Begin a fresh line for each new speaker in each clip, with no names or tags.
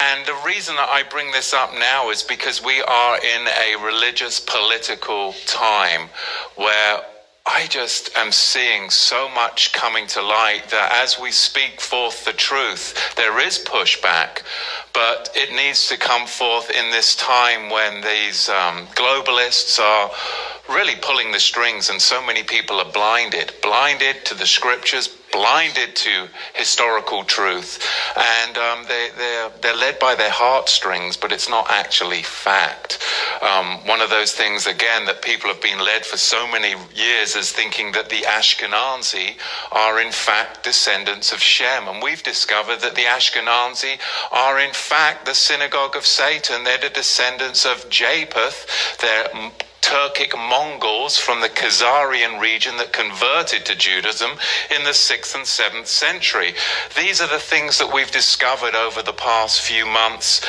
And the reason that I bring this up now is because we are in a religious political time where I just am seeing so much coming to light that as we speak forth the truth, there is pushback, but it needs to come forth in this time when these globalists are really pulling the strings, and so many people are blinded to the scriptures, blinded to historical truth, and they're led by their heartstrings, but it's not actually fact. One of those things, again, that people have been led for so many years is thinking that the Ashkenazi are in fact descendants of Shem, and we've discovered that the Ashkenazi are in fact the synagogue of Satan. They're the descendants of Japheth. They're Turkic Mongols from the Khazarian region that converted to Judaism in the 6th and 7th century. These are the things that we've discovered over the past few months.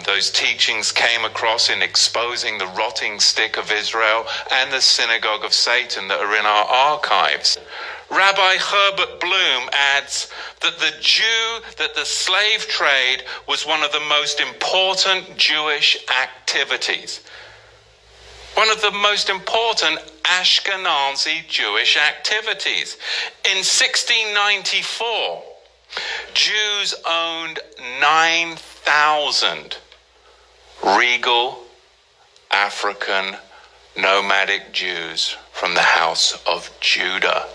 Those teachings came across in exposing the rotting stick of Israel and the synagogue of Satan that are in our archives. Rabbi Herbert Bloom adds that the slave trade was one of the most important Jewish activities. One of the most important Ashkenazi Jewish activities. In 1694, Jews owned 9,000 regal African nomadic Jews from the house of Judah.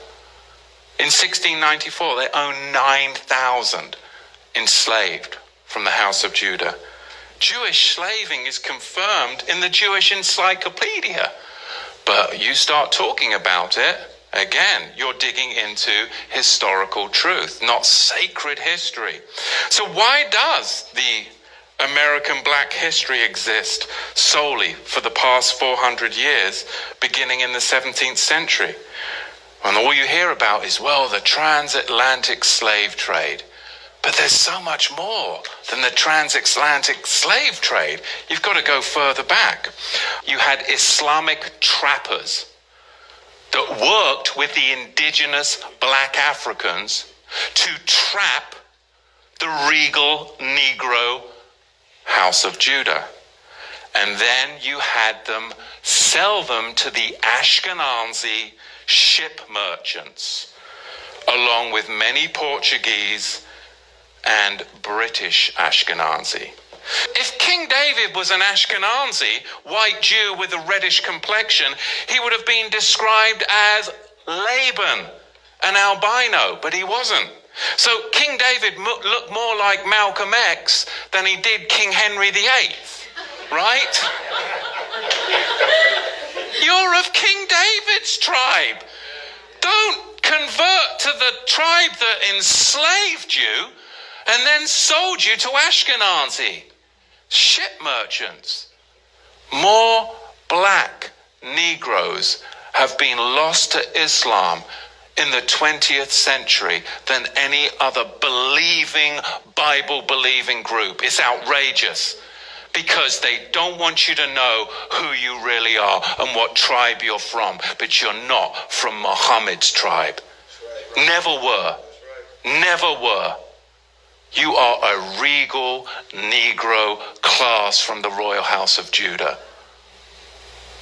In 1694, they owned 9,000 enslaved from the house of Judah. Jewish slaving is confirmed in the Jewish Encyclopedia. But you start talking about it, again, you're digging into historical truth, not sacred history. So why does the American black history exist solely for the past 400 years, beginning in the 17th century? And all you hear about is, well, the transatlantic slave trade. But there's so much more than the transatlantic slave trade. You've got to go further back. You had Islamic trappers that worked with the indigenous black Africans to trap the regal Negro house of Judah. And then you had them sell them to the Ashkenazi ship merchants, along with many Portuguese and British Ashkenazi. If King David was an Ashkenazi, white Jew with a reddish complexion, he would have been described as Laban, an albino, but he wasn't. So King David looked more like Malcolm X than he did King Henry VIII, right? You're of King David's tribe. Don't convert to the tribe that enslaved you and then sold you to Ashkenazi ship merchants. More black Negroes have been lost to Islam in the 20th century than any other Bible-believing group. It's outrageous, because they don't want you to know who you really are and what tribe you're from, but you're not from Muhammad's tribe. Never were. Never were. You are a regal Negro class from the royal house of Judah.